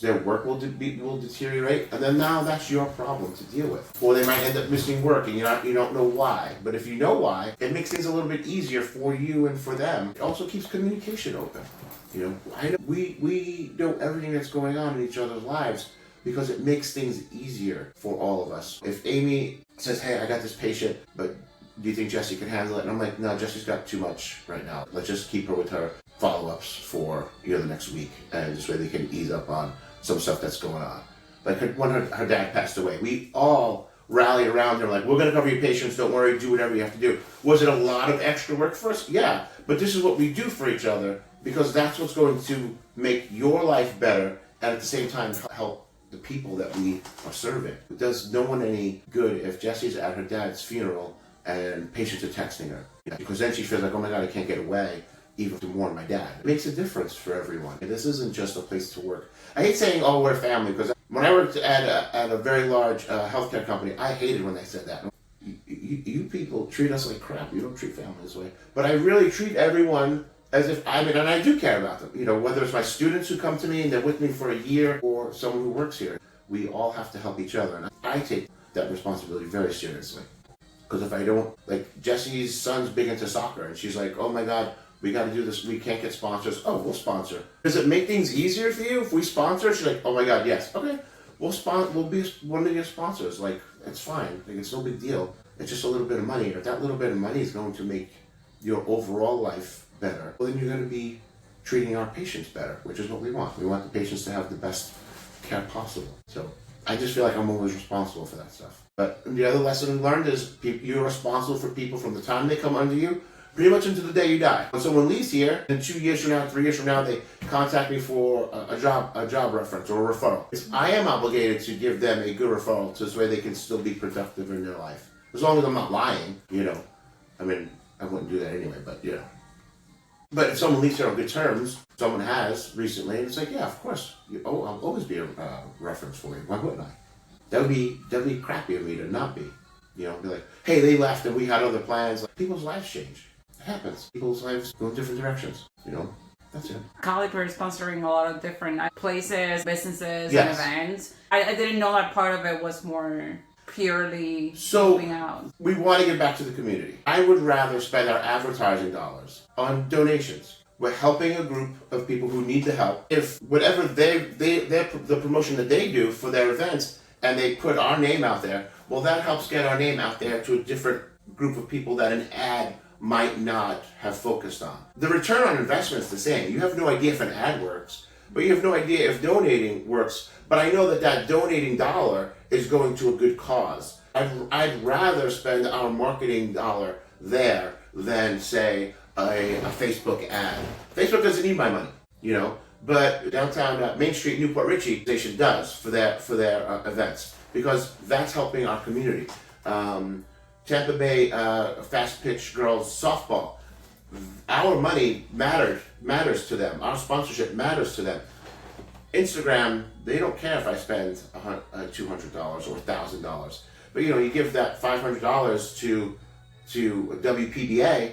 Their work will deteriorate, and then now that's your problem to deal with. Or they might end up missing work, and you don't know why. But if you know why, it makes things a little bit easier for you and for them. It also keeps communication open. I know we know everything that's going on in each other's lives because it makes things easier for all of us. If Amy says, "Hey, I got this patient, but do you think Jessie can handle it?" And I'm like, "No, Jessie's got too much right now. Let's just keep her with her follow-ups for the next week, and this way they can ease up on some stuff that's going on." Like when her dad passed away, we all rallied around her like, "We're going to cover your patients. Don't worry. Do whatever you have to do." Was it a lot of extra work for us? Yeah, but this is what we do for each other because that's what's going to make your life better, and at the same time help the people that we are serving. It does no one any good if Jessie's at her dad's funeral and patients are texting her, because then she feels like, "Oh my God, I can't get away even to mourn my dad." It makes a difference for everyone. And this isn't just a place to work. I hate saying, "Oh, we're family," because when I worked at a very large healthcare company, I hated when they said that. You people treat us like crap. You don't treat family this way. But I really treat everyone as if and I do care about them. Whether it's my students who come to me and they're with me for a year or someone who works here, we all have to help each other. And I take that responsibility very seriously. Because if I don't, like Jessie's son's big into soccer, and she's like, "Oh my God, we got to do this. We can't get sponsors." "Oh, we'll sponsor." Does it make things easier for you if we sponsor? She's like, "Oh my God, yes." "Okay, we'll be one of your sponsors." Like, it's fine. Like, it's no big deal. It's just a little bit of money. If that little bit of money is going to make your overall life better, well, then you're going to be treating our patients better, which is what we want. We want the patients to have the best care possible. So I just feel like I'm always responsible for that stuff. But the other lesson we learned is you're responsible for people from the time they come under you pretty much until the day you die. When someone leaves here, and 2 years from now, 3 years from now, they contact me for a job reference or a referral. I am obligated to give them a good referral so this way they can still be productive in their life. As long as I'm not lying, I mean, I wouldn't do that anyway, but But if someone leaves here on good terms, someone has recently, and it's like, yeah, of course, I'll always be a reference for you. Why wouldn't I? That'd be crappy of me to not be. Be like, "Hey, they left and we had other plans." Like, people's lives change. It happens. People's lives go in different directions. That's it. Caliper is sponsoring a lot of different places, businesses, Yes. and events. I didn't know that part of it was more purely So helping out. we want to give back to the community. I would rather spend our advertising dollars on donations. We're helping a group of people who need the help. If whatever the promotion that they do for their events, and they put our name out there, well, that helps get our name out there to a different group of people that an ad might not have focused on. The return on investment is the same. You have no idea if an ad works, but you have no idea if donating works. But I know that donating dollar is going to a good cause. I'd rather spend our marketing dollar there than, say, a Facebook ad. Facebook doesn't need my money, but downtown Main Street, Newport Richie station does for their events, because that's helping our community. Tampa Bay fast pitch girls softball. Our money matters to them. Our sponsorship matters to them. Instagram, they don't care if I spend $200 or $1,000, but you give that $500 to WPBA,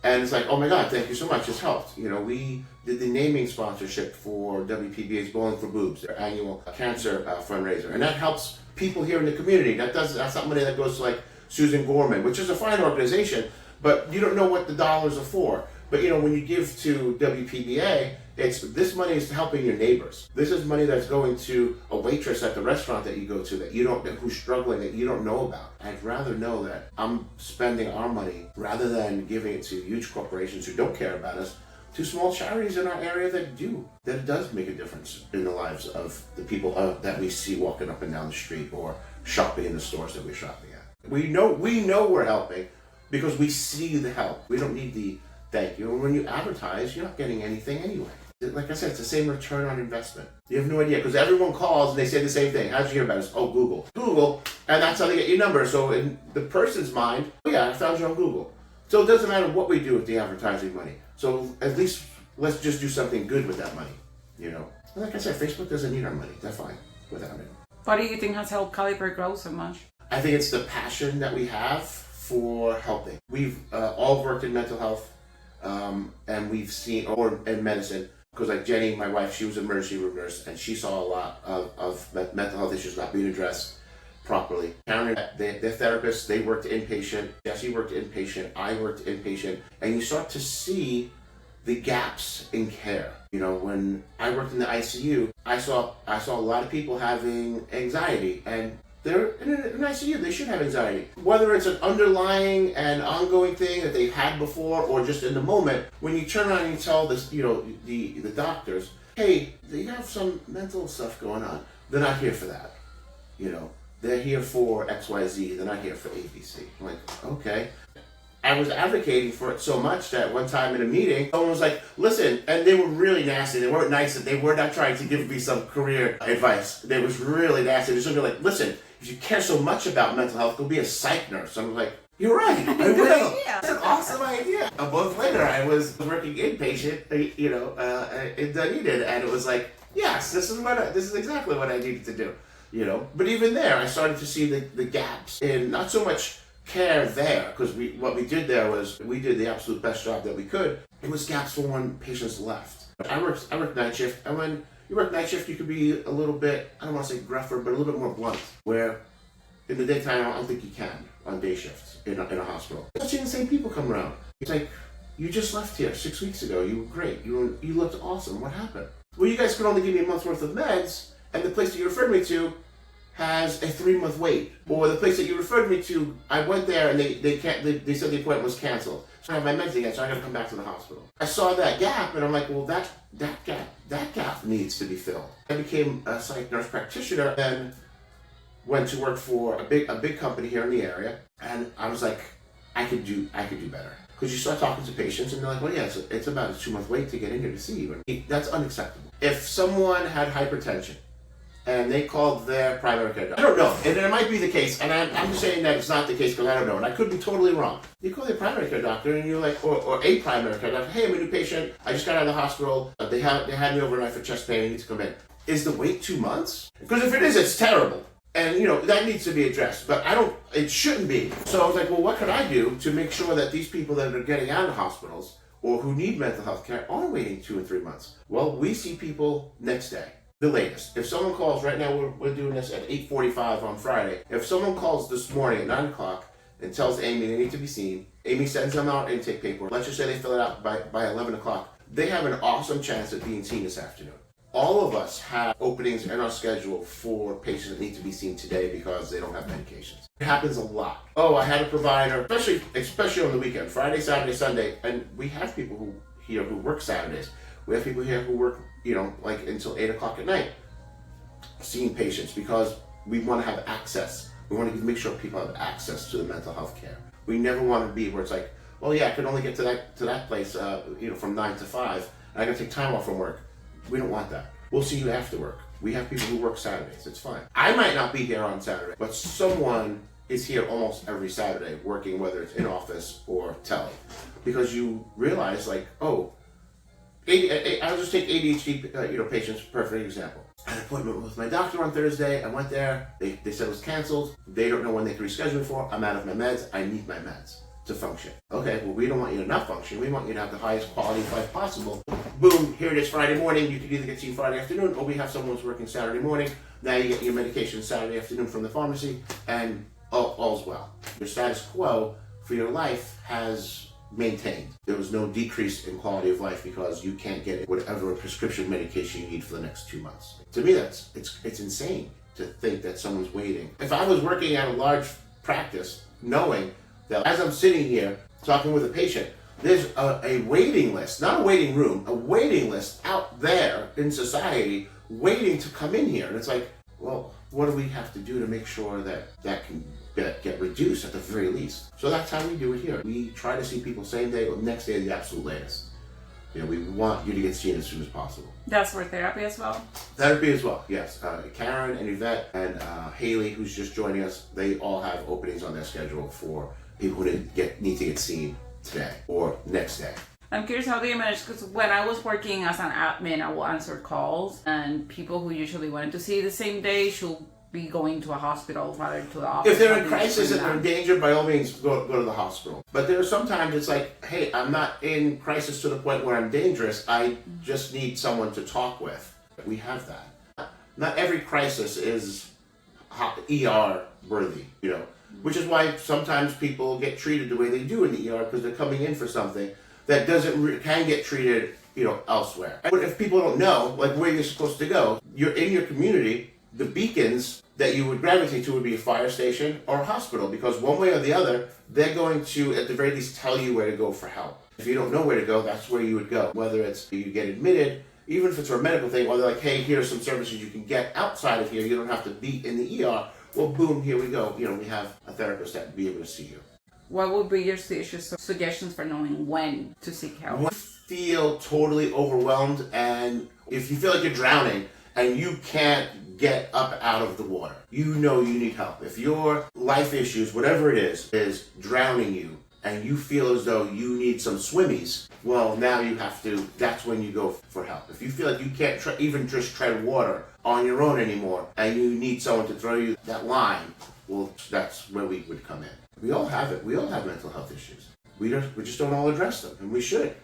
and it's like, "Oh my God, thank you so much, it's helped." We did the naming sponsorship for WPBA's Bowling for Boobs, their annual cancer fundraiser, and that helps people here in the community. That's not money that goes to like Susan Gorman, which is a fine organization, but you don't know what the dollars are for. But when you give to WPBA, this money is helping your neighbors. This is money that's going to a waitress at the restaurant that you go to who's struggling, that you don't know about. I'd rather know that I'm spending our money rather than giving it to huge corporations who don't care about us, to small charities in our area that do. That it does make a difference in the lives of the people that we see walking up and down the street or shopping in the stores that we're shopping at. We know we're helping because we see the help. We don't need the thank you. And when you advertise, you're not getting anything anyway. Like I said, it's the same return on investment. You have no idea, because everyone calls and they say the same thing. "How'd you hear about us?" "Oh, Google. And that's how they get your number. So in the person's mind, "Oh yeah, I found you on Google." So it doesn't matter what we do with the advertising money. So at least let's just do something good with that money, And like I said, Facebook doesn't need our money. They're fine without it. What do you think has helped Caliper grow so much? I think it's the passion that we have for helping. We've all worked in mental health, and we've seen, or in medicine, Because like Jenny, my wife, she was an emergency room nurse, and she saw a lot of mental health issues not being addressed properly. Karen, their therapists, they worked inpatient. Jesse worked inpatient. I worked inpatient. And you start to see the gaps in care. You know, when I worked in the ICU, I saw a lot of people having anxiety, and they're in an ICU. They should have anxiety. Whether it's an underlying and ongoing thing that they've had before, or just in the moment, when you turn around and you tell this, you know, the doctors, hey, you have some mental stuff going on. They're not here for that. You know, they're here for XYZ. They're not here for ABC. I'm like, okay. I was advocating for it so much that one time in a meeting, someone was like, listen, and they were really nasty. They weren't nice. They were not trying to give me some career advice. They was really nasty. They just were like, listen, if you care so much about mental health, go be a psych nurse. I was like, you're right. I will. That's an awesome idea. A month later, I was working inpatient, you know, in Dunedin, and it was like, yes, this is exactly what I needed to do, you know. But even there, I started to see the gaps in not so much care there, because what we did there was we did the absolute best job that we could. It was gaps for when patients left. I worked night shift, and when you work night shift, you could be a little bit, I don't want to say gruffer, but a little bit more blunt, where in the daytime, I don't think you can on day shifts in a hospital. You're seeing the same people come around. It's like, you just left here 6 weeks ago. You were great. You looked awesome. What happened? Well, you guys could only give me a month's worth of meds, and the place that you referred me to has a 3-month wait. Or the place that you referred me to, I went there and they said the appointment was canceled. So I have my meds again, so I gotta come back to the hospital. I saw that gap and I'm like, well, that gap needs to be filled. I became a psych nurse practitioner and went to work for a big company here in the area, and I was like, I could do better. Because you start talking to patients and they're like, well, yeah, it's about a 2-month wait to get in here to see you. And that's unacceptable. If someone had hypertension and they called their primary care doctor, I don't know, and it might be the case, and I'm just saying that it's not the case because I don't know, and I could be totally wrong. You call their primary care doctor and you're like, or a primary care doctor, hey, I'm a new patient, I just got out of the hospital, they had me overnight for chest pain, I need to come in. Is the wait 2 months? Because if it is, it's terrible. And, you know, that needs to be addressed, but it shouldn't be. So I was like, well, what could I do to make sure that these people that are getting out of hospitals or who need mental health care aren't waiting 2 and 3 months? Well, we see people next day, the latest. If someone calls, right now we're doing this at 8:45 on Friday. If someone calls this morning at 9 o'clock and tells Amy they need to be seen, Amy sends them out intake paperwork. Let's just say they fill it out by 11 o'clock. They have an awesome chance of being seen this afternoon. All of us have openings in our schedule for patients that need to be seen today because they don't have medications. It happens a lot. Oh, I had a provider, especially on the weekend, Friday, Saturday, Sunday, and we have people who work Saturdays. We have people here who work, you know, like until 8 o'clock at night, seeing patients because we want to have access. We want to make sure people have access to the mental health care. We never want to be where it's like, well, yeah, I can only get to that place, you know, from 9 to 5. And I got to take time off from work. We don't want that. We'll see you after work. We have people who work Saturdays. It's fine. I might not be here on Saturday, but someone is here almost every Saturday working, whether it's in office or tele. Because you realize, like, oh, I'll just take ADHD you know, patients, perfect example. I had an appointment with my doctor on Thursday. I went there. They said it was canceled. They don't know when they can reschedule me for. I'm out of my meds. I need my meds to function. Okay, well, we don't want you to not function. We want you to have the highest quality of life possible. Boom, here it is Friday morning. You can either get seen Friday afternoon, or we have someone who's working Saturday morning. Now you get your medication Saturday afternoon from the pharmacy, and all's well. Your status quo for your life has maintained. There was no decrease in quality of life because you can't get whatever prescription medication you need for the next 2 months. To me, it's insane to think that someone's waiting. If I was working at a large practice, knowing that as I'm sitting here talking with a patient, there's a waiting list, not a waiting room, a waiting list out there in society waiting to come in here. And it's like, well, what do we have to do to make sure that can get reduced at the very least? So that's how we do it here. We try to see people same day or next day at the absolute latest. You know, we want you to get seen as soon as possible. That's for therapy as well? Therapy as well, yes. Karen and Yvette and Haley, who's just joining us, they all have openings on their schedule for people who need to get seen today or next day. I'm curious how they manage, because when I was working as an admin, I will answer calls, and people who usually wanted to see the same day should be going to a hospital rather to the office. If they're in crisis and they're in danger, by all means, go to the hospital. But there are sometimes it's like, hey, I'm not in crisis to the point where I'm dangerous. I just need someone to talk with. We have that. Not every crisis is ER worthy, which is why sometimes people get treated the way they do in the ER because they're coming in for something that can get treated, elsewhere. But if people don't know, like where you're supposed to go, you're in your community. The beacons that you would gravitate to would be a fire station or a hospital, because one way or the other, they're going to, at the very least, tell you where to go for help. If you don't know where to go, that's where you would go. Whether it's you get admitted, even if it's for a medical thing, or they're like, hey, here's some services you can get outside of here. You don't have to be in the ER. Well, boom, here we go. We have a therapist that would be able to see you. What would be your suggestions for knowing when to seek help? When you feel totally overwhelmed, and if you feel like you're drowning and you can't get up out of the water, you need help. If your life issues, whatever it is drowning you, and you feel as though you need some swimmies, well, now you have to, that's when you go for help. If you feel like you can't even just tread water on your own anymore, and you need someone to throw you that line, well, that's where we would come in. We all have it. We all have mental health issues. We just don't all address them, and we should,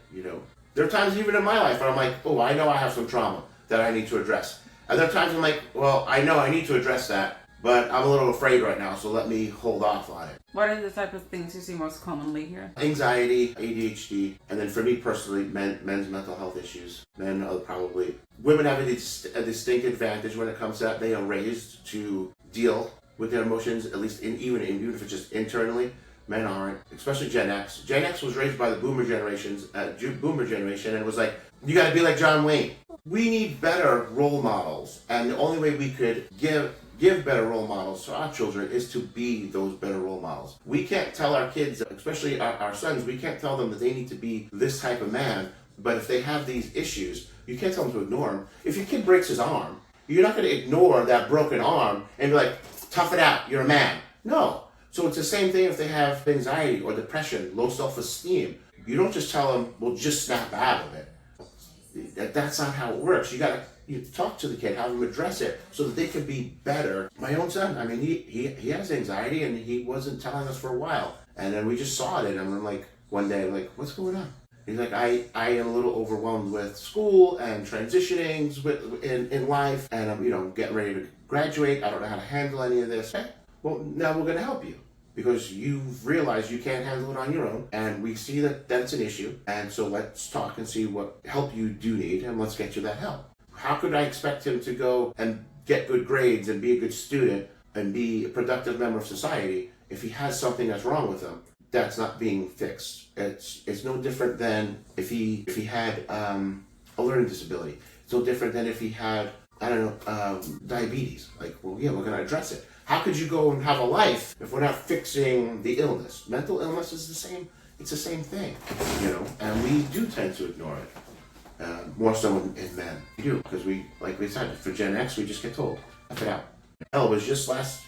There are times even in my life where I'm like, oh, I know I have some trauma that I need to address. And there are times I'm like, well, I know I need to address that, but I'm a little afraid right now, so let me hold off on it. What are the type of things you see most commonly here? Anxiety, ADHD, and then for me personally, men's mental health issues. Men are probably... Women have a distinct advantage when it comes to that. They are raised to deal with their emotions, at least even if it's just internally. Men aren't, especially Gen X. Gen X was raised by the boomer generation, and it was like, you gotta be like John Wayne. We need better role models, and the only way we could give better role models to our children is to be those better role models. We can't tell our kids, especially our sons, we can't tell them that they need to be this type of man, but if they have these issues, you can't tell them to ignore them. If your kid breaks his arm, you're not gonna ignore that broken arm and be like, tough it out, you're a man. No. So it's the same thing if they have anxiety or depression, low self-esteem. You don't just tell them, well, just snap out of it. That's not how it works. You talk to the kid, have them address it so that they can be better. My own son, I mean, he has anxiety and he wasn't telling us for a while. And then we just saw it, and I'm like, one day, like, what's going on? He's like, I am a little overwhelmed with school and transitioning in life, and I'm getting ready to graduate. I don't know how to handle any of this. Okay. Well, now we're going to help you, because you've realized you can't handle it on your own, and we see that that's an issue, and so let's talk and see what help you do need, and let's get you that help. How could I expect him to go and get good grades and be a good student and be a productive member of society if he has something that's wrong with him that's not being fixed? It's no different than if he had a learning disability. It's no different than if he had, diabetes. Like, well, yeah, we're going to address it. How could you go and have a life if we're not fixing the illness? Mental illness is the same. It's the same thing, and we do tend to ignore it. More so in men. We do, because like we said, for Gen X, we just get told, F it out. Hell, it was just last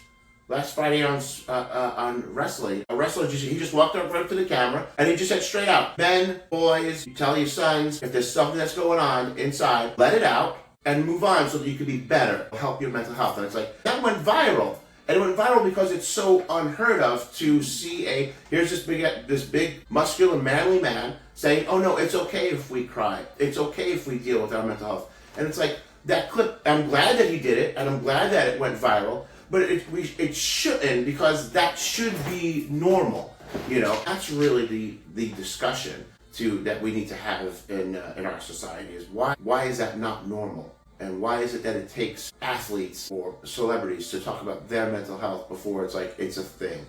Friday on wrestling. A wrestler, he just walked up right to the camera, and he just said straight out, men, boys, you tell your sons, if there's something that's going on inside, let it out, and move on so that you can be better, help your mental health. And it's like, that went viral. And it went viral because it's so unheard of to see here's this big, muscular, manly man saying, oh no, it's okay if we cry. It's okay if we deal with our mental health. And it's like, that clip, I'm glad that he did it, and I'm glad that it went viral, but it shouldn't, because that should be normal. That's really the discussion that we need to have in our society, is why is that not normal? And why is it that it takes athletes or celebrities to talk about their mental health before it's like it's a thing?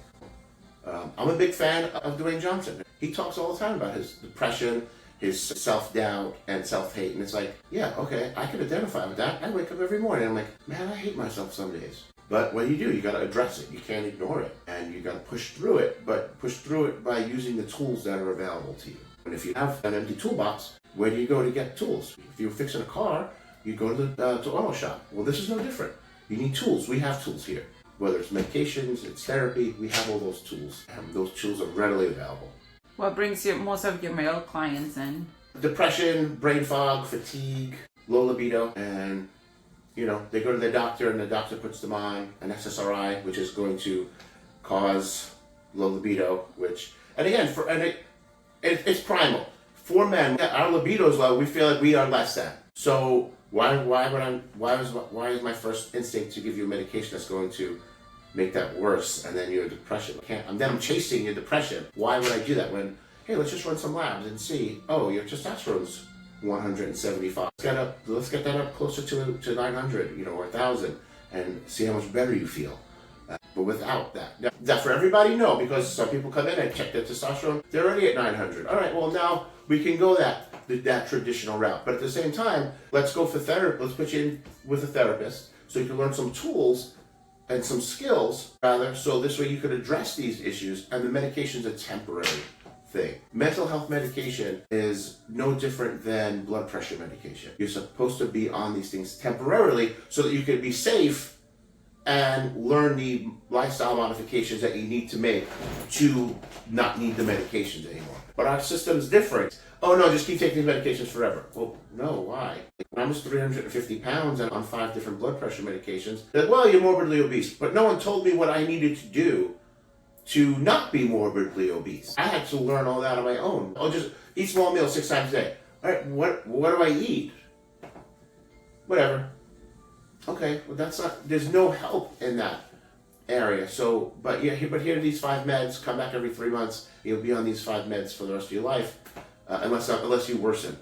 I'm a big fan of Dwayne Johnson. He talks all the time about his depression, his self-doubt, and self-hate. And it's like, yeah, okay, I can identify with that. I wake up every morning and I'm like, man, I hate myself some days. But what do? You got to address it. You can't ignore it. And you got to push through it, but push through it by using the tools that are available to you. And if you have an empty toolbox, where do you go to get tools? If you're fixing a car, you go to the auto shop. Well, this is no different. You need tools. We have tools here. Whether it's medications, it's therapy, we have all those tools. And those tools are readily available. What brings most of your male clients in? Depression, brain fog, fatigue, low libido, and They go to their doctor and the doctor puts them on an SSRI, which is going to cause low libido, and again, it's primal. For men, our libido is low, we feel like we are less than. So why is my first instinct to give you a medication that's going to make that worse, and then your depression? I'm chasing your depression. Why would I do that when, hey, let's just run some labs and see, oh, your testosterone's 175. Let's get that up closer to 900, or 1,000, and see how much better you feel. But without that. Now, is that for everybody? No, because some people come in and check their testosterone, they're already at 900. All right, well now we can go that traditional route. But at the same time, let's go for therapy. Let's put you in with a therapist so you can learn some tools and some skills, rather, so this way you could address these issues, and the medication's a temporary thing. Mental health medication is no different than blood pressure medication. You're supposed to be on these things temporarily so that you can be safe and learn the lifestyle modifications that you need to make to not need the medications anymore. But our system's different. Oh no, just keep taking these medications forever. Well, no, why? When I was 350 pounds and on 5 different blood pressure medications, they're like, well, you're morbidly obese. But no one told me what I needed to do to not be morbidly obese. I had to learn all that on my own. I'll just eat small meals 6 times a day. All right, what do I eat? Whatever. Okay, well there's no help in that area. So, but here are these 5 meds, come back every 3 months, you'll be on these 5 meds for the rest of your life, unless you worsen.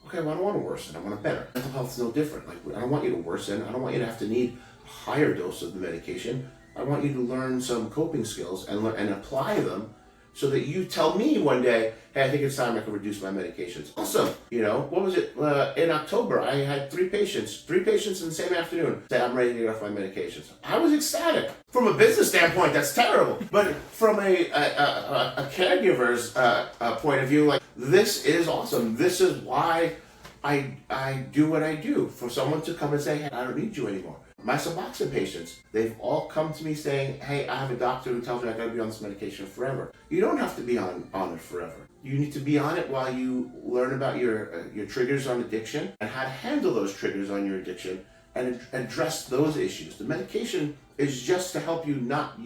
Okay, well I don't want to worsen, I want to better. Mental health is no different. Like, I don't want you to worsen, I don't want you to have to need a higher dose of the medication. I want you to learn some coping skills and apply them so that you tell me one day, hey, I think it's time I can reduce my medications. Awesome. What was it? In October, I had 3 patients in the same afternoon say, I'm ready to get off my medications. I was ecstatic. From a business standpoint, that's terrible. But from a caregiver's point of view, like, this is awesome. This is why I do what I do. For someone to come and say, hey, I don't need you anymore. My Suboxone patients, they've all come to me saying, hey, I have a doctor who tells me I gotta be on this medication forever. You don't have to be on it forever. You need to be on it while you learn about your triggers on addiction and how to handle those triggers on your addiction and address those issues. The medication is just to help you not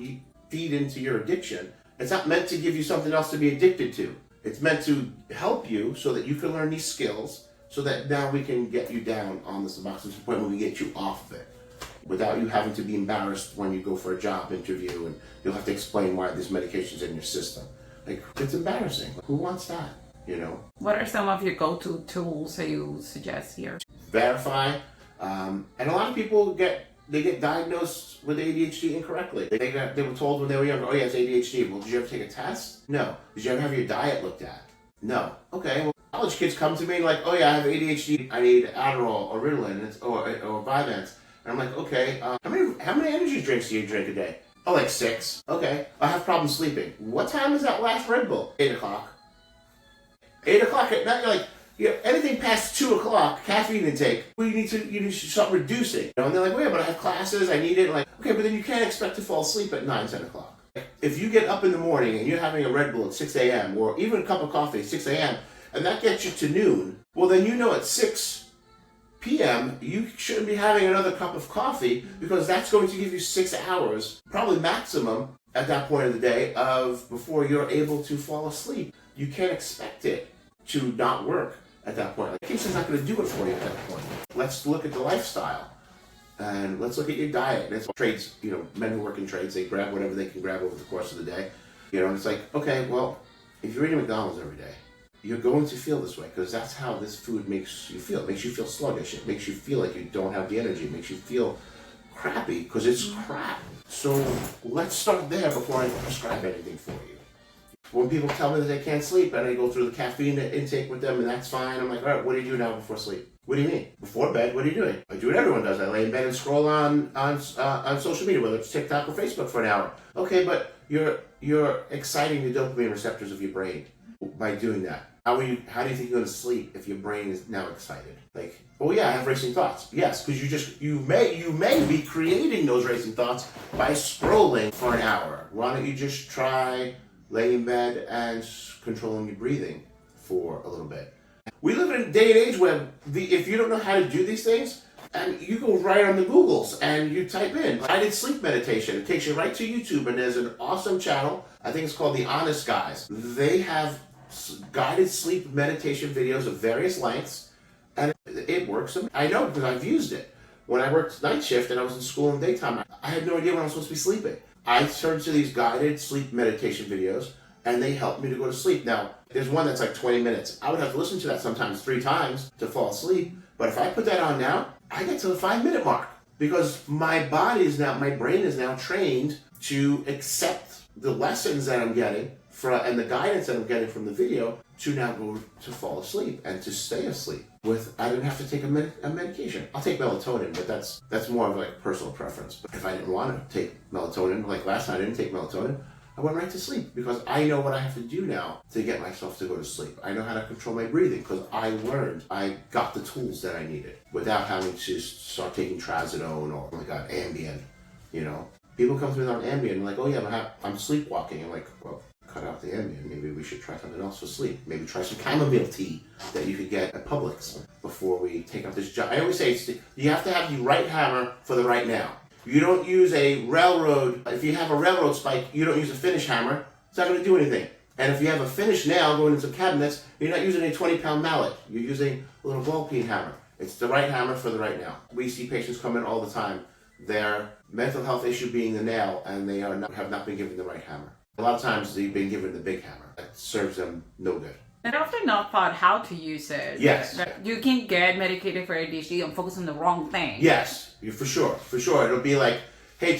feed into your addiction. It's not meant to give you something else to be addicted to. It's meant to help you so that you can learn these skills so that now we can get you down on the Suboxone to the point where we get you off of it, without you having to be embarrassed when you go for a job interview and you'll have to explain why this medication's in your system. Like, it's embarrassing. Who wants that, What are some of your go-to tools that you suggest here? Verify. And a lot of people get diagnosed with ADHD incorrectly. They were told when they were younger, oh yeah, it's ADHD. Well, did you ever take a test? No. Did you ever have your diet looked at? No. Okay, well, college kids come to me like, oh yeah, I have ADHD. I need Adderall or Ritalin or Vyvanse. And I'm like, okay, how many energy drinks do you drink a day? Oh, like 6. Okay. I have problems sleeping. What time is that last Red Bull? 8 o'clock. 8 o'clock at night, you're like, anything past 2 o'clock, caffeine intake, you need to start reducing. And they're like, wait, but I have classes, I need it. Like, okay, but then you can't expect to fall asleep at 9, 10 o'clock. If you get up in the morning and you're having a Red Bull at 6 a.m. or even a cup of coffee at 6 a.m. and that gets you to noon, well then at 6 p.m. you shouldn't be having another cup of coffee because that's going to give you 6 hours, probably maximum at that point of the day, before you're able to fall asleep. You can't expect it to not work at that point. Like, medication's not going to do it for you at that point. Let's look at the lifestyle. And let's look at your diet. It's trades, men who work in trades, they grab whatever they can grab over the course of the day. And it's like, okay, well, if you're eating McDonald's every day, you're going to feel this way because that's how this food makes you feel. It makes you feel sluggish. It makes you feel like you don't have the energy. It makes you feel crappy because it's crap. So let's start there before I prescribe anything for you. When people tell me that they can't sleep and I go through the caffeine intake with them and that's fine, I'm like, all right, what do you do now before sleep? What do you mean? Before bed, what are you doing? I do what everyone does. I lay in bed and scroll on social media, whether it's TikTok or Facebook for an hour. Okay, but you're exciting the dopamine receptors of your brain by doing that. How do you think you're going to sleep if your brain is now excited? Like, oh yeah, I have racing thoughts. Yes, because you may be creating those racing thoughts by scrolling for an hour. Why don't you just try laying in bed and controlling your breathing for a little bit? We live in a day and age where if you don't know how to do these things, And you go right on the Googles and you type in guided sleep meditation. It takes you right to YouTube, and there's an awesome channel. I think it's called The Honest Guys. They have guided sleep meditation videos of various lengths, and it works. I know because I've used it. When I worked night shift and I was in school in the daytime, I had no idea when I was supposed to be sleeping. I turned to these guided sleep meditation videos, and they helped me to go to sleep. Now, there's one that's like 20 minutes. I would have to listen to that sometimes 3 times to fall asleep. But if I put that on now, I get to the 5-minute mark because my brain is now trained to accept the lessons that I'm getting and the guidance that I'm getting from the video to now go to fall asleep and to stay asleep. I didn't have to take a medication. I'll take melatonin, but that's more of like personal preference. But if I didn't want to take melatonin, like last time I didn't take melatonin, I went right to sleep because I know what I have to do now to get myself to go to sleep. I know how to control my breathing because I got the tools that I needed without having to start taking trazodone or, oh my God, Ambien, you know. People come to me on Ambien and like, oh yeah, but I'm sleepwalking. I'm like, well, cut out the Ambien. Maybe we should try something else for sleep. Maybe try some chamomile tea that you could get at Publix before we take up this job. I always say you have to have the right hammer for the right now. You don't use a railroad, if you have a railroad spike, you don't use a finish hammer. It's not going to do anything. And if you have a finish nail going into cabinets, you're not using a 20-pound mallet. You're using a little ball peen hammer. It's the right hammer for the right nail. We see patients come in all the time. Their mental health issue being the nail, and they have not been given the right hammer. A lot of times they've been given the big hammer. That serves them no good. And often not taught how to use it. Yes. You can get medicated for ADHD and focus on the wrong thing. Yes, for sure. It'll be like, hey,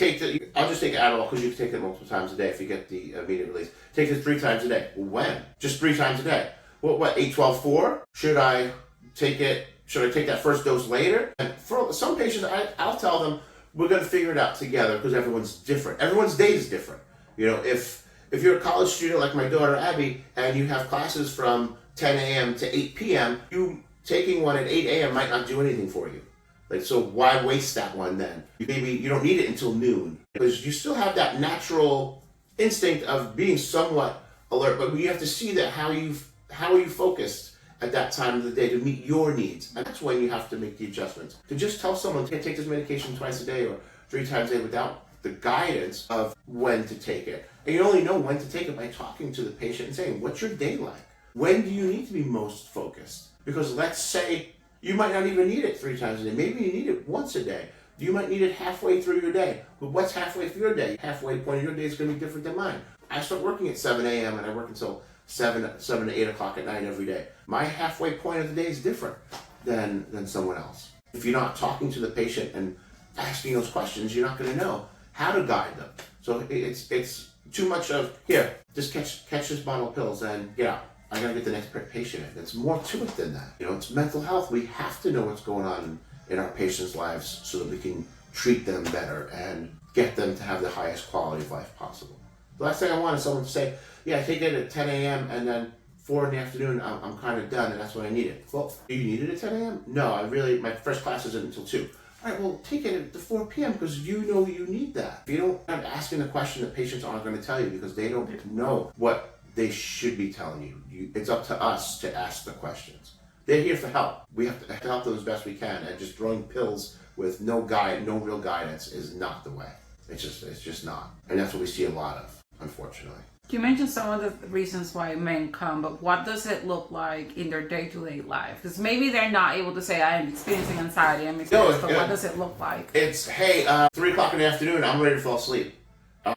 I'll just take Adderall because you can take it multiple times a day if you get the immediate release. Take it 3 times a day. When? Just 3 times a day. What, 8, 12, 4? Should I take that first dose later? And for some patients, I'll tell them, we're going to figure it out together because everyone's different. Everyone's day is different. You know, if you're a college student like my daughter Abby and you have classes from 10 a.m. to 8 p.m., you taking one at 8 a.m. might not do anything for you. Like, so why waste that one then? Maybe you don't need it until noon because you still have that natural instinct of being somewhat alert, but you have to see that how are you focused at that time of the day to meet your needs. And that's when you have to make the adjustments. To just tell someone to take this medication twice a day or 3 times a day without the guidance of when to take it. And you only know when to take it by talking to the patient and saying, what's your day like? When do you need to be most focused? Because let's say you might not even need it 3 times a day. Maybe you need it once a day. You might need it halfway through your day. But what's halfway through your day? Halfway point of your day is going to be different than mine. I start working at 7 a.m. and I work until 7 to 8 o'clock at night every day. My halfway point of the day is different than someone else. If you're not talking to the patient and asking those questions, you're not going to know how to guide them. So it's too much of, here, just catch this bottle of pills and get out. I gotta get the next patient in. It's more to it than that. You know, it's mental health. We have to know what's going on in our patients' lives so that we can treat them better and get them to have the highest quality of life possible. The last thing I want is someone to say, yeah, I take it at 10 a.m. and then 4 in the afternoon, I'm kind of done and that's when I need it. Well, do you need it at 10 a.m.? No, my first class isn't until 2. All right, well, take it at 4 p.m. because you know you need that. If you don't end up asking the question that patients aren't going to tell you because they don't know what they should be telling you. It's up to us to ask the questions. They're here for help. We have to help them as best we can, and just throwing pills with no real guidance is not the way. It's just not. And that's what we see a lot of, unfortunately. You mentioned some of the reasons why men come, but what does it look like in their day-to-day life? Because maybe they're not able to say, I'm experiencing anxiety, but what does it look like? It's, hey, 3 o'clock in the afternoon, I'm ready to fall asleep.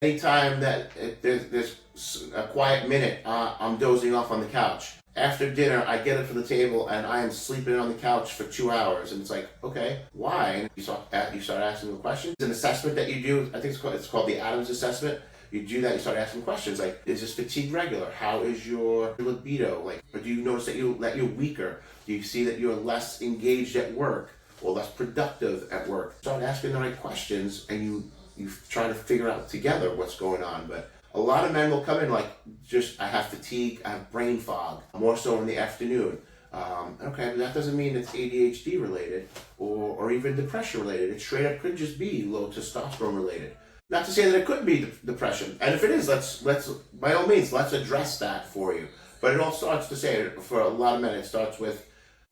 Anytime that there's a quiet minute, I'm dozing off on the couch. After dinner, I get up from the table and I am sleeping on the couch for 2 hours. And it's like, okay, why? And you start asking the questions. It's an assessment that you do. I think it's called the Adams assessment. You do that, you start asking questions like, is this fatigue regular? How is your libido? Like, or do you notice that you're weaker? Do you see that you're less engaged at work or less productive at work? Start asking the right questions and you try to figure out together what's going on. But a lot of men will come in like, I have fatigue, I have brain fog, more so in the afternoon. Okay, but that doesn't mean it's ADHD related or even depression related. It straight up could just be low testosterone related. Not to say that it couldn't be depression. And if it is, let's by all means, let's address that for you. But it all starts to say, for a lot of men, it starts with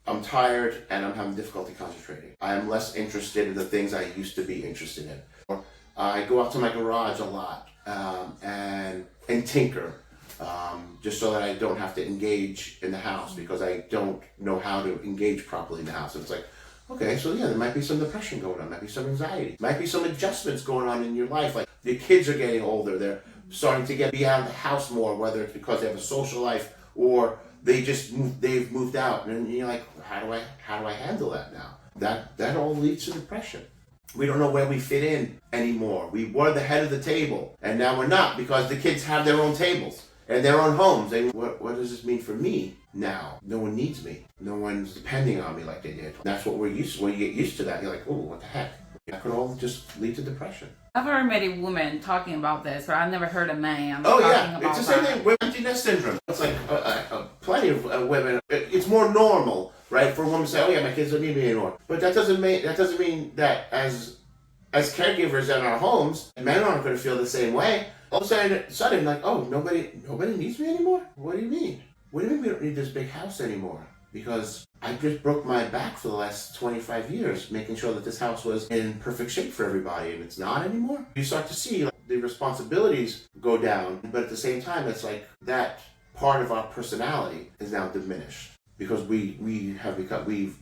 I'm tired and I'm having difficulty concentrating. I am less interested in the things I used to be interested in. Or I go out to my garage a lot and tinker, just so that I don't have to engage in the house because I don't know how to engage properly in the house. And it's like, okay, so yeah, there might be some depression going on, might be some anxiety, might be some adjustments going on in your life. Like the kids are getting older, they're starting to be out of the house more, whether it's because they have a social life or they've moved out, and you're like, how do I handle that now? That all leads to depression. We don't know where we fit in anymore. We were the head of the table, and now we're not because the kids have their own tables and their own homes. And what does this mean for me now? No one needs me. No one's depending on me like they did. That's what we're used to. When you get used to that, you're like, oh, what the heck? That could all just lead to depression. I've heard many women talking about this, but I've never heard a man talking about it's the same thing with empty nest syndrome. It's like plenty of women. It's more normal, right, for a woman to say, "Oh yeah, my kids don't need me anymore." But that doesn't mean that as caregivers in our homes, men aren't going to feel the same way. All of a sudden, like, oh, nobody needs me anymore. What do you mean? What do you mean we don't need this big house anymore? Because I just broke my back for the last 25 years making sure that this house was in perfect shape for everybody, and it's not anymore. You start to see the responsibilities go down, but at the same time, it's like that part of our personality is now diminished because we've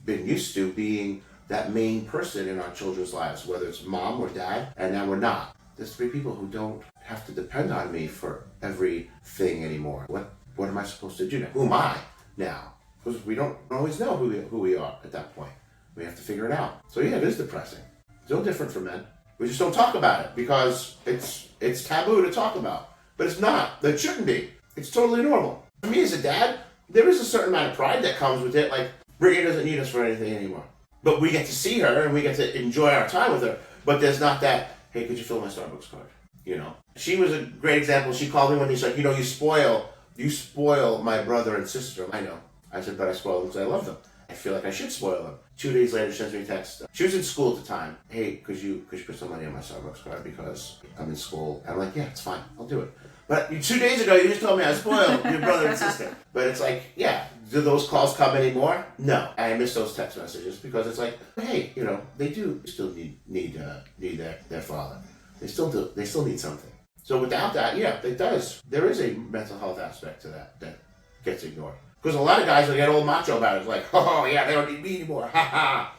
been used to being that main person in our children's lives, whether it's mom or dad, and now we're not. There's 3 people who don't have to depend on me for everything anymore. What am I supposed to do now? Who am I now? Because we don't always know who we are at that point. We have to figure it out. So yeah, it is depressing. It's no different for men. We just don't talk about it because it's taboo to talk about. But it's not. It shouldn't be. It's totally normal. For me as a dad, there is a certain amount of pride that comes with it. Like, Brittany doesn't need us for anything anymore. But we get to see her and we get to enjoy our time with her. But there's not that, hey, could you fill my Starbucks card? You know? She was a great example. She called me one day. She's like, you spoil my brother and sister. I know. I said, but I spoil them because I love them. I feel like I should spoil them. 2 days later, she sends me a text. She was in school at the time. Hey, could you put some money on my Starbucks card because I'm in school? And I'm like, yeah, it's fine. I'll do it. But 2 days ago, you just told me I spoiled your brother and sister. But it's like, yeah, do those calls come anymore? No. I miss those text messages because it's like, hey, they do still need their father. They still do. They still need something. So without that, yeah, it does. There is a mental health aspect to that gets ignored. Because a lot of guys will get all macho about it. It's like, oh yeah, they don't need me anymore. Ha ha.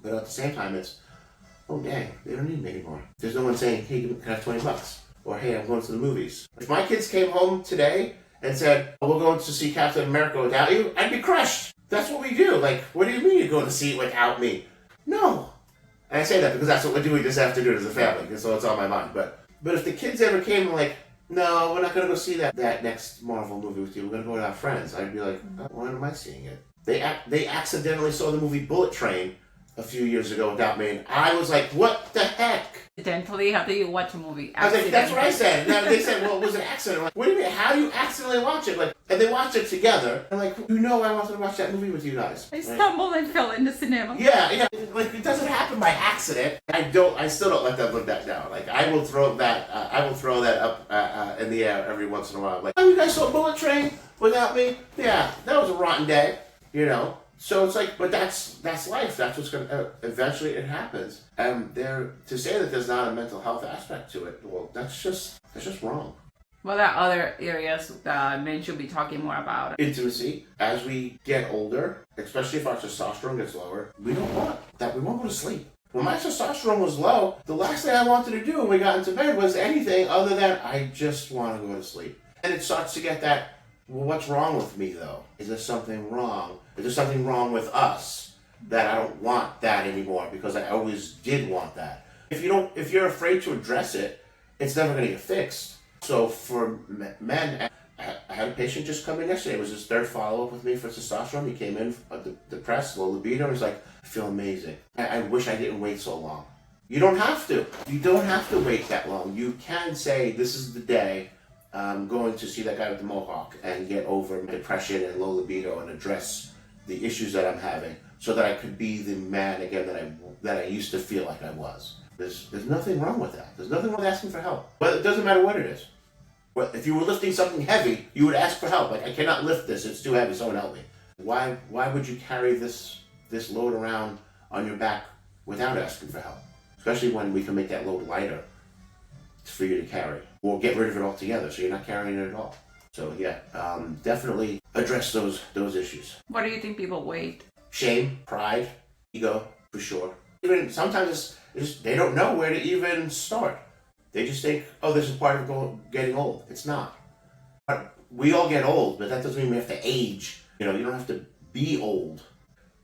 But at the same time, it's, oh dang, they don't need me anymore. There's no one saying, hey, can I have $20? Or hey, I'm going to the movies. If my kids came home today and said, oh, we're going to see Captain America without you, I'd be crushed. That's what we do. Like, what do you mean you're going to see it without me? No. And I say that because that's what we're doing this afternoon as a family, and so it's on my mind. But if the kids ever came like, no, we're not going to go see that next Marvel movie with you. We're going to go with our friends. I'd be like, oh, why am I seeing it? They accidentally saw the movie Bullet Train a few years ago without me, and I was like, what the heck? Accidentally? How do you watch a movie? I was like, that's what I said. And they said, well, it was an accident. I'm like, what do you mean? How do you accidentally watch it? Like, and they watched it together. I'm like, I wanted to watch that movie with you guys. I stumbled and fell in the cinema. Yeah. Like, it doesn't happen by accident. I still don't let them live that down. Like, I will throw that up in the air every once in a while. Like, oh, you guys saw Bullet Train without me? Yeah, that was a rotten day, So it's like, but that's life. That's what's going to, eventually it happens. And to say that there's not a mental health aspect to it, well, that's just wrong. Well, there are other areas that men should be talking more about. Intimacy. As we get older, especially if our testosterone gets lower, we don't want that. We won't go to sleep. When my testosterone was low, the last thing I wanted to do when we got into bed was anything other than I just want to go to sleep. And it starts to get that, well, what's wrong with me though? Is there something wrong? Is there something wrong with us that I don't want that anymore because I always did want that? If you're afraid to address it, it's never going to get fixed. So for men, I had a patient just come in yesterday. It was his 3rd follow-up with me for testosterone. He came in depressed, low libido. He's like, I feel amazing. I wish I didn't wait so long. You don't have to. You don't have to wait that long. You can say, this is the day I'm going to see that guy with the mohawk and get over my depression and low libido and address the issues that I'm having so that I could be the man again that I used to feel like I was. There's nothing wrong with that. There's nothing wrong with asking for help. But it doesn't matter what it is. Well, if you were lifting something heavy, you would ask for help. Like, I cannot lift this. It's too heavy. Someone help me. Why would you carry this load around on your back without asking for help? Especially when we can make that load lighter for you to carry, or get rid of it altogether so you're not carrying it at all. So yeah, definitely address those issues. What do you think people wait? Shame, pride, ego, for sure. Even sometimes it's just they don't know where to even start. They just think, oh, this is part of getting old. It's not. But we all get old, but that doesn't mean we have to age. You don't have to be old.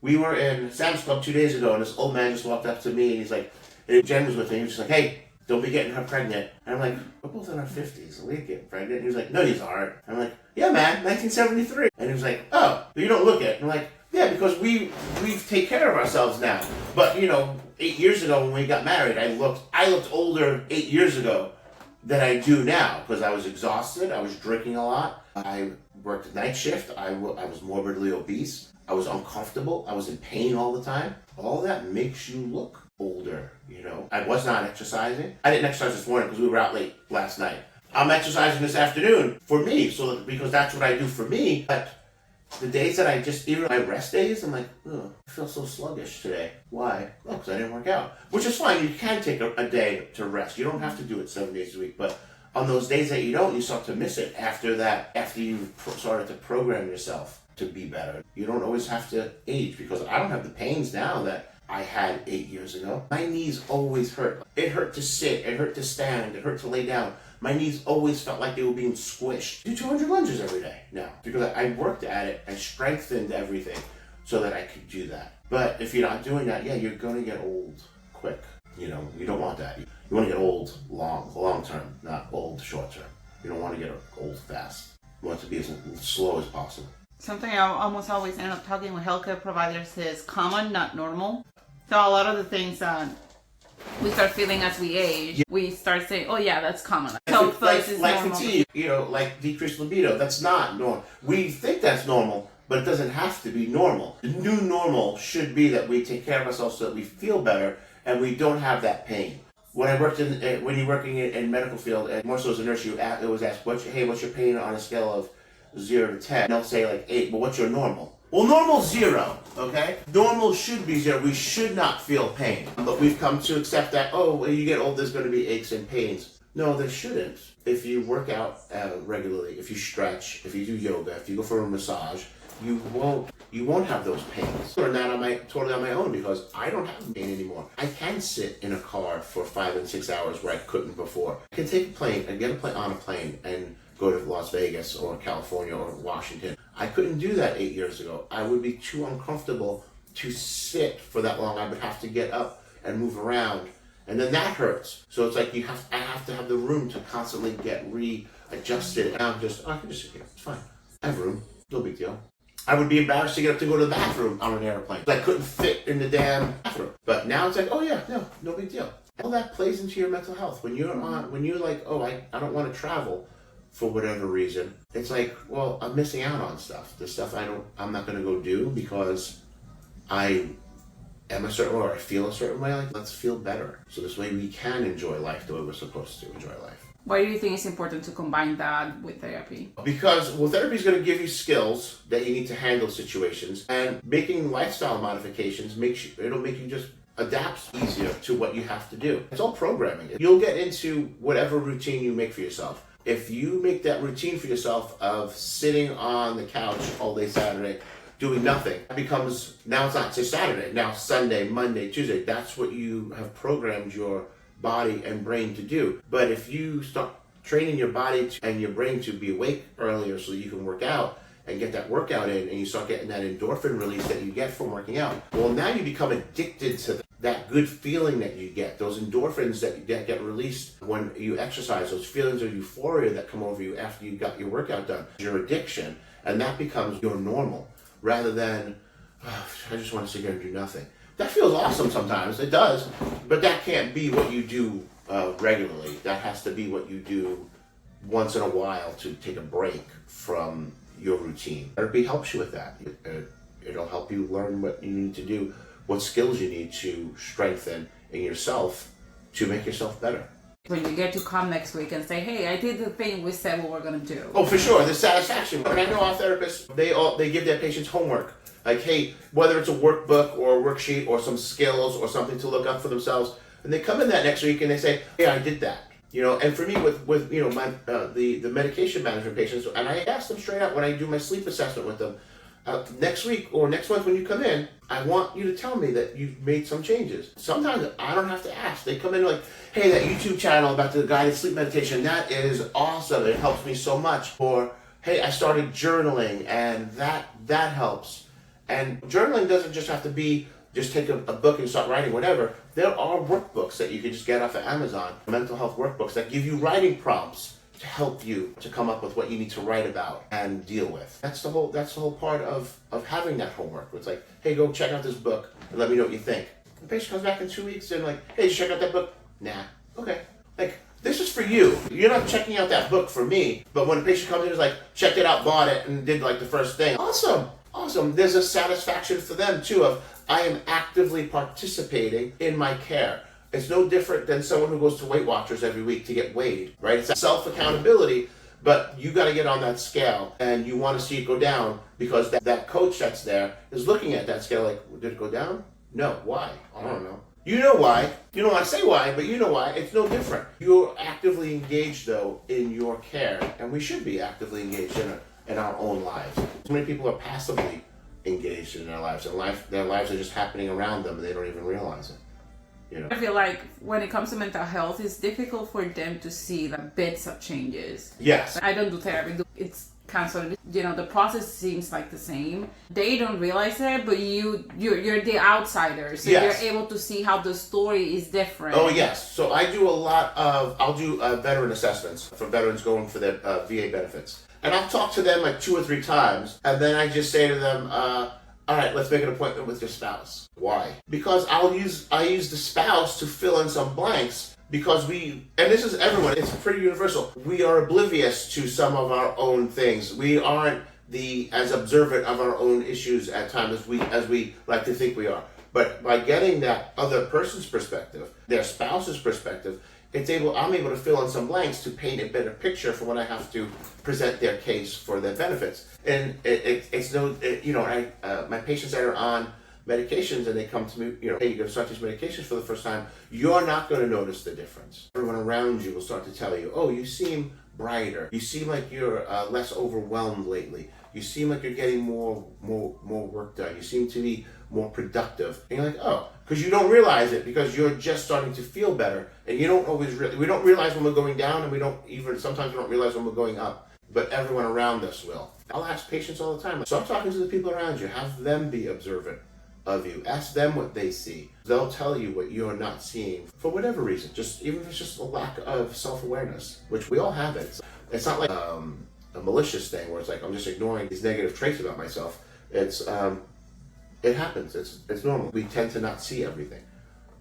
We were in Sam's Club 2 days ago, and this old man just walked up to me, and he's like, and Jen was with me, he was just like, hey, don't be getting her pregnant. And I'm like, we're both in our 50s, so we ain't getting pregnant. And he was like, no, you aren't. I'm like, yeah, man, 1973. And he was like, oh, but you don't look it. And I'm like, yeah, because we take care of ourselves now. But 8 years ago when we got married, I looked older 8 years ago than I do now because I was exhausted. I was drinking a lot. I worked night shift. I was morbidly obese. I was uncomfortable. I was in pain all the time. All that makes you look older. I was not exercising. I didn't exercise this morning because we were out late last night. I'm exercising this afternoon for me, because that's what I do for me. But the days that even my rest days, I'm like, oh, I feel so sluggish today. Why? Oh, because I didn't work out. Which is fine. You can take a day to rest. You don't have to do it 7 days a week. But on those days that you don't, you start to miss it after you've started to program yourself to be better. You don't always have to age, because I don't have the pains now that I had 8 years ago. My knees always hurt. It hurt to sit. It hurt to stand. It hurt to lay down. My knees always felt like they were being squished. I do 200 lunges every day now because I worked at it. I strengthened everything so that I could do that. But if you're not doing that, yeah, you're going to get old quick. You don't want that. You want to get old long term, not old short term. You don't want to get old fast. You want it to be as slow as possible. Something I almost always end up talking with healthcare providers is common, not normal. So a lot of the things that we start feeling as we age, we start saying, oh yeah, that's common. Like fatigue, like decreased libido. That's not normal. We think that's normal, but it doesn't have to be normal. The new normal should be that we take care of ourselves so that we feel better and we don't have that pain. When you're working in medical field, and more so as a nurse, it was asked, what's your pain on a scale of 0 to 10? And they'll say like 8, but what's your normal? Well, normal's 0, okay? Normal should be 0. We should not feel pain. But we've come to accept that, when you get old, there's going to be aches and pains. No, there shouldn't. If you work out regularly, if you stretch, if you do yoga, if you go for a massage, you won't have those pains. I learned that totally on my own because I don't have pain anymore. I can sit in a car for 5 and 6 hours where I couldn't before. I can take a plane and get on a plane and go to Las Vegas or California or Washington. I couldn't do that 8 years ago. I would be too uncomfortable to sit for that long. I would have to get up and move around, and then that hurts. So it's like I have to have the room to constantly get readjusted. And I can just sit here. It's fine. I have room. No big deal. I would be embarrassed to get up to go to the bathroom on an airplane. I couldn't fit in the damn bathroom. But now it's like, oh yeah, no big deal. All that plays into your mental health. When you're like, oh, I don't want to travel for whatever reason, it's like, well, I'm missing out on stuff. The stuff I'm not going to go do because I am a certain way or I feel a certain way. Like, let's feel better. So this way we can enjoy life the way we're supposed to enjoy life. Why do you think it's important to combine that with therapy? Because, therapy is going to give you skills that you need to handle situations, and making lifestyle modifications it'll make you just adapt easier to what you have to do. It's all programming. You'll get into whatever routine you make for yourself. If you make that routine for yourself of sitting on the couch all day Saturday, doing nothing, it becomes, now it's not just Saturday, now Sunday, Monday, Tuesday. That's what you have programmed your body and brain to do. But if you start training your body and your brain to be awake earlier so you can work out and get that workout in, and you start getting that endorphin release that you get from working out, well, now you become addicted to that good feeling that you get, those endorphins that get released when you exercise, those feelings of euphoria that come over you after you got your workout done, your addiction, and that becomes your normal, rather than, I just want to sit here and do nothing. That feels awesome sometimes, it does, but that can't be what you do regularly. That has to be what you do once in a while to take a break from your routine. Therapy helps you with that. It'll help you learn what you need to do, what skills you need to strengthen in yourself to make yourself better. When you get to come next week and say, hey, I did the thing we said we were going to do. Oh, for sure. The satisfaction. And I know our therapists, they give their patients homework. Like, hey, whether it's a workbook or a worksheet or some skills or something to look up for themselves, and they come in that next week and they say, hey, I did that. And for me with my the medication management patients, and I ask them straight out when I do my sleep assessment with them, next week or next month when you come in, I want you to tell me that you've made some changes. Sometimes I don't have to ask. They come in like, hey, that YouTube channel about the guided sleep meditation, that is awesome. It helps me so much. Or, hey, I started journaling and that helps. And journaling doesn't just have to be just take a book and start writing, whatever. There are workbooks that you can just get off of Amazon, mental health workbooks that give you writing prompts to help you to come up with what you need to write about and deal with. That's the whole part of having that homework. It's like, hey, go check out this book and let me know what you think. The patient comes back in 2 weeks and like, hey, did you check out that book? Nah. Okay. Like, this is for you. You're not checking out that book for me. But when a patient comes in and is like, checked it out, bought it, and did like the first thing. Awesome. There's a satisfaction for them too of, I am actively participating in my care. It's no different than someone who goes to Weight Watchers every week to get weighed, right? It's self-accountability, but you got to get on that scale and you want to see it go down because that coach that's there is looking at that scale like, did it go down? No. Why? I don't know. You know why. You don't want to say why, but you know why. It's no different. You're actively engaged, though, in your care, and we should be actively engaged in our own lives. So many people are passively engaged in their lives, and their lives are just happening around them, and they don't even realize it. I feel like when it comes to mental health, it's difficult for them to see the bits of changes. Yes. I don't do therapy. It's counseling. The process seems like the same. They don't realize it, but you're the outsider, so yes. You're able to see how the story is different. Oh yes. So I do I'll do veteran assessments for veterans going for their VA benefits, and I'll talk to them like 2 or 3 times, and then I just say to them, all right, let's make an appointment with your spouse. Why? Because I use the spouse to fill in some blanks because and this is everyone, it's pretty universal. We are oblivious to some of our own things. We aren't as observant of our own issues at times as we like to think we are. But by getting that other person's perspective, their spouse's perspective, I'm able to fill in some blanks to paint a better picture for when I have to present their case for their benefits. And my patients that are on medications and they come to me, hey, you're going to start these medications for the first time, you're not going to notice the difference. Everyone around you will start to tell you, oh, you seem brighter. You seem like you're less overwhelmed lately. You seem like you're getting more work done. You seem to be more productive. And you're like, oh, because you don't realize it because you're just starting to feel better. And you don't always we don't realize when we're going down, and sometimes we don't realize when we're going up. But everyone around us will. I'll ask patients all the time, start talking to the people around you. Have them be observant of you. Ask them what they see. They'll tell you what you're not seeing for whatever reason. Even if it's just a lack of self-awareness, which we all have it. It's not like a malicious thing where it's like I'm just ignoring these negative traits about myself. It happens. It's normal. We tend to not see everything.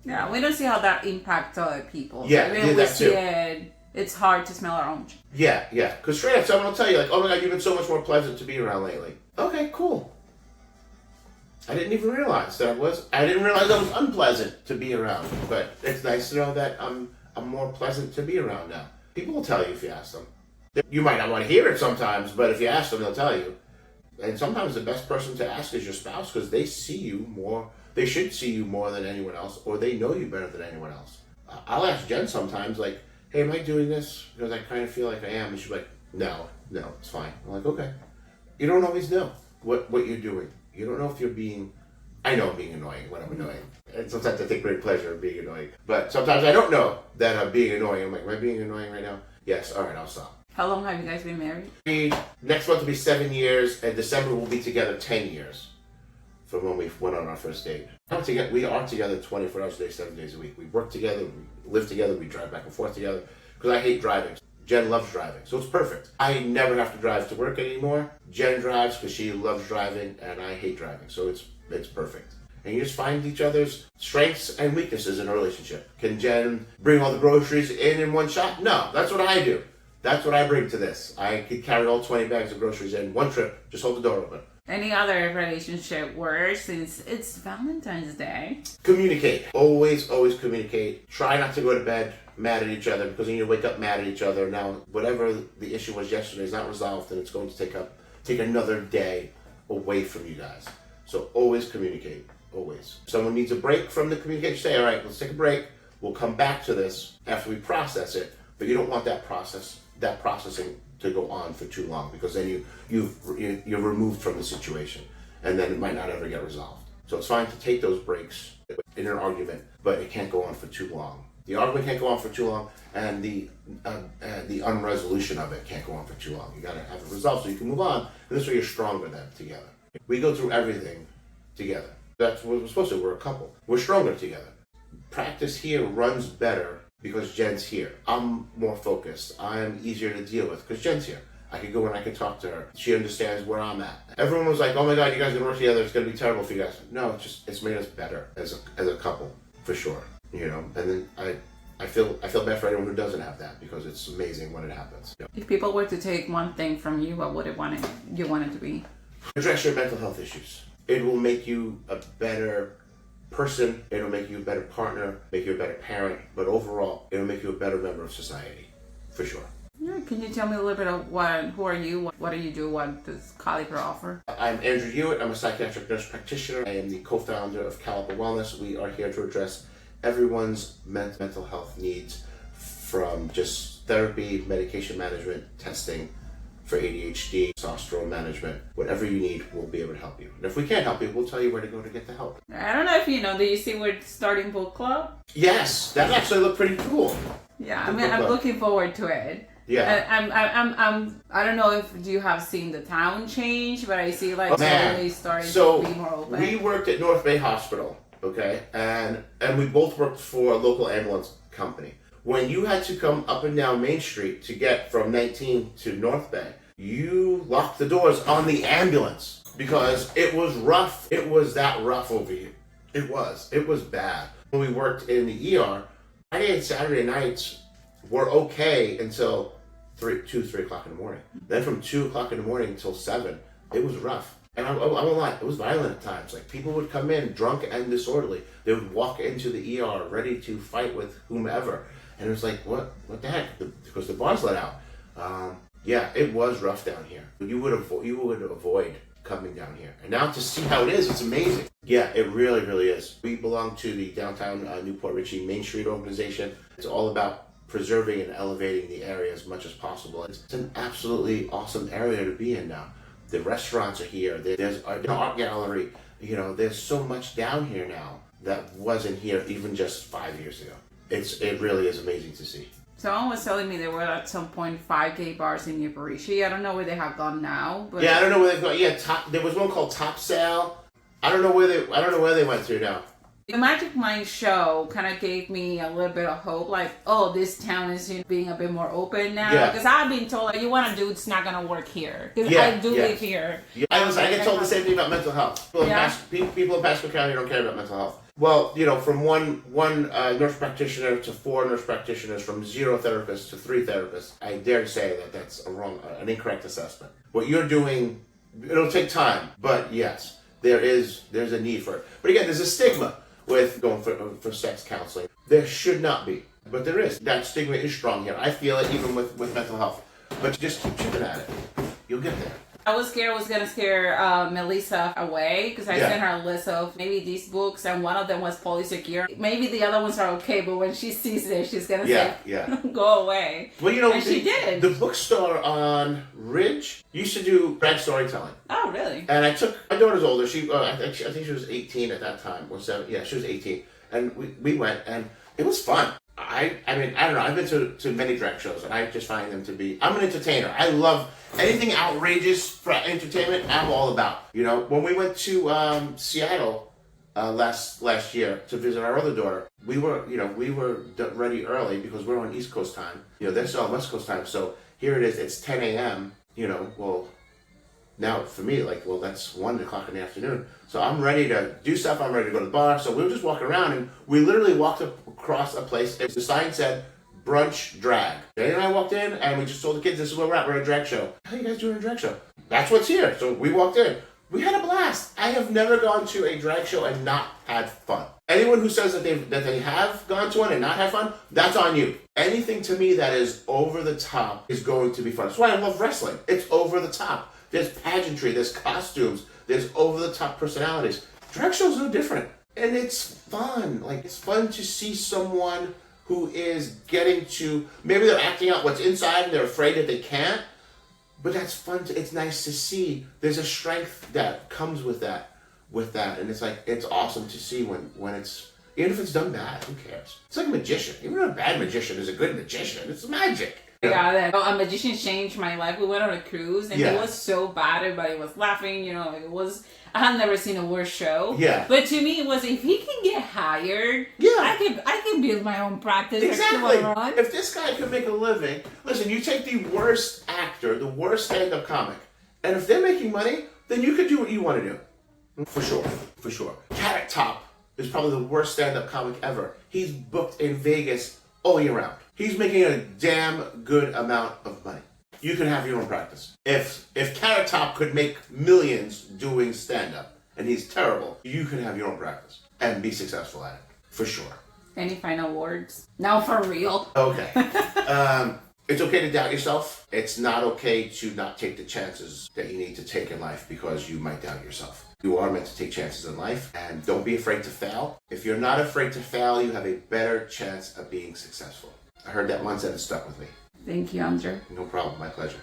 Yeah, we don't see how that impacts other people. Yeah, when we see it, it's hard to smell our own. Yeah. Because straight up, someone will tell you like, "Oh my God, you've been so much more pleasant to be around lately." Okay, cool. I didn't even realize I didn't realize I was unpleasant to be around. But it's nice to know that I'm more pleasant to be around now. People will tell you if you ask them. You might not want to hear it sometimes, but if you ask them, they'll tell you. And sometimes the best person to ask is your spouse because they see you more. They should see you more than anyone else, or they know you better than anyone else. I'll ask Jen sometimes, like, hey, am I doing this? Because I kind of feel like I am. And she's like, no, it's fine. I'm like, okay. You don't always know what you're doing. You don't know if you're I know I'm being annoying when I'm annoying. And sometimes I take great pleasure in being annoying. But sometimes I don't know that I'm being annoying. I'm like, am I being annoying right now? Yes, all right, I'll stop. How long have you guys been married? Next month will be 7 years, and December we'll be together 10 years from when we went on our first date. We are together 24 hours a day, 7 days a week. We work together, we live together, we drive back and forth together, because I hate driving. Jen loves driving, so it's perfect. I never have to drive to work anymore. Jen drives because she loves driving, and I hate driving, so it's perfect. And you just find each other's strengths and weaknesses in a relationship. Can Jen bring all the groceries in one shot? No, that's what I do. That's what I bring to this. I could carry all 20 bags of groceries in one trip. Just hold the door open. Any other relationship words since it's Valentine's Day? Communicate. Always communicate. Try not to go to bed mad at each other, because then you wake up mad at each other. Now, whatever the issue was yesterday is not resolved, and it's going to take another day away from you guys. So always communicate, always. If someone needs a break from the communication, say, all right, let's take a break. We'll come back to this after we process it, but you don't want that processing to go on for too long, because then you're removed from the situation, and then it might not ever get resolved. So it's fine to take those breaks in an argument, but it can't go on for too long. The argument can't go on for too long, and the unresolution of it can't go on for too long. You got to have it resolved so you can move on, and this way you're stronger then together. We go through everything together. That's what we're supposed to. We're a couple. We're stronger together. Practice here runs better because Jen's here. I'm more focused. I'm easier to deal with because Jen's here. I could go and I could talk to her. She understands where I'm at. Everyone was like, oh my God, you guys are gonna work together. It's gonna be terrible for you guys. No, it's made us better as a couple, for sure. You know, and then I feel bad for anyone who doesn't have that, because it's amazing when it happens. You know? If people were to take one thing from you, what would you want it to be? Address your mental health issues. It will make you a better person. It'll make you a better partner, make you a better parent, but overall, it'll make you a better member of society, for sure. Yeah, can you tell me a little bit of who are you? What do you do? What does Caliper offer? I'm Andrew Hewitt. I'm a psychiatric nurse practitioner. I am the co-founder of Caliper Wellness. We are here to address everyone's mental health needs, from just therapy, medication management, testing for ADHD, testosterone management. Whatever you need, we'll be able to help you. And if we can't help you, we'll tell you where to go to get the help. I don't know if you know, do you see we're starting book club? Yes, that actually looked pretty cool. Yeah, I mean, I'm looking forward to it. Yeah. I don't know if you have seen the town change, but I see like slowly starting to be more open. We worked at North Bay Hospital, okay, and we both worked for a local ambulance company. When you had to come up and down Main Street to get from 19 to North Bay, you locked the doors on the ambulance because it was rough. It was that rough over here. It was bad. When we worked in the ER, Friday and Saturday nights were okay until 3 o'clock in the morning. Then from 2 o'clock in the morning until 7, it was rough. And I won't lie, it was violent at times. Like, people would come in drunk and disorderly. They would walk into the ER ready to fight with whomever. And it was like, what the heck? Because the bars let out. Yeah, it was rough down here. You would avoid coming down here. And now to see how it is, it's amazing. Yeah, it really, really is. We belong to the downtown Newport Richey Main Street organization. It's all about preserving and elevating the area as much as possible. It's an absolutely awesome area to be in now. The restaurants are here. There's an art gallery. You know, there's so much down here now that wasn't here even just 5 years ago. It really is amazing to see. Someone was telling me there were at some point 5 gay bars in Newport Richey. I don't know where they have gone now. But yeah, I don't know where they've gone. Yeah, there was one called Top Sale. I don't know where they went to now. The Magic Mind show kind of gave me a little bit of hope, like, oh, this town is being a bit more open now. Because I've been told, like, you want to do, it's not going to work here. Because I do live here. Yeah. I get told the same thing about mental health. People in Pasco County don't care about mental health. Well, you know, from one nurse practitioner to 4 nurse practitioners, from 0 therapists to 3 therapists, I dare to say that that's an incorrect assessment. What you're doing, it'll take time, but yes, there's a need for it. But again, there's a stigma with going for sex counseling. There should not be, but there is. That stigma is strong here. I feel it even with mental health. But just keep chipping at it. You'll get there. I was scared I was going to scare Melissa away, because I sent her a list of maybe these books, and one of them was Polysecure. Maybe the other ones are okay, but when she sees it, she's going to say, go away. Well, you know, and she did. The bookstore on Ridge used to do drag storytelling. Oh, really? And I took, my daughter's older. I think she was 18 at that time, or 7. Yeah, she was 18. And we went, and it was fun. I mean, I don't know. I've been to many drag shows, and I just find them to be. I'm an entertainer. I love anything outrageous for entertainment. I'm all about. You know, when we went to Seattle last year to visit our other daughter, we were ready early because we're on East Coast time. You know, they're still on West Coast time. So here it is. It's 10 a.m. You know, well, now for me, like, well, that's 1 o'clock in the afternoon. So I'm ready to do stuff. I'm ready to go to the bar. So we were just walking around, and we literally walked across a place. The sign said brunch drag. Danny and I walked in, and we just told the kids, this is where we're at. We're at a drag show. How are you guys doing a drag show? That's what's here. So we walked in. We had a blast. I have never gone to a drag show and not had fun. Anyone who says that they have gone to one and not have fun, that's on you. Anything to me that is over the top is going to be fun. That's why I love wrestling. It's over the top. There's pageantry, there's costumes, there's over the top personalities. Drag shows no different. And it's fun. Like, it's fun to see someone who is getting to, maybe they're acting out what's inside and they're afraid that they can't. But that's fun. It's nice to see. There's a strength that comes with that. And it's like, it's awesome to see when it's, even if it's done bad, who cares? It's like a magician. Even a bad magician is a good magician. It's magic. Yeah, a magician changed my life. We went on a cruise and it was so bad. Everybody was laughing, I had never seen a worse show. Yeah. But to me, it was, if he can get hired, I can build my own practice. Exactly. If this guy can make a living, listen, you take the worst actor, the worst stand-up comic, and if they're making money, then you can do what you want to do. For sure. Carrot Top is probably the worst stand-up comic ever. He's booked in Vegas all year round. He's making a damn good amount of money. You can have your own practice. If Carrot Top could make millions doing stand-up, and he's terrible, you can have your own practice and be successful at it. For sure. Any final words? Now for real. Okay. It's okay to doubt yourself. It's not okay to not take the chances that you need to take in life because you might doubt yourself. You are meant to take chances in life, and don't be afraid to fail. If you're not afraid to fail, you have a better chance of being successful. I heard that once and it stuck with me. Thank you, Andre. No problem. My pleasure.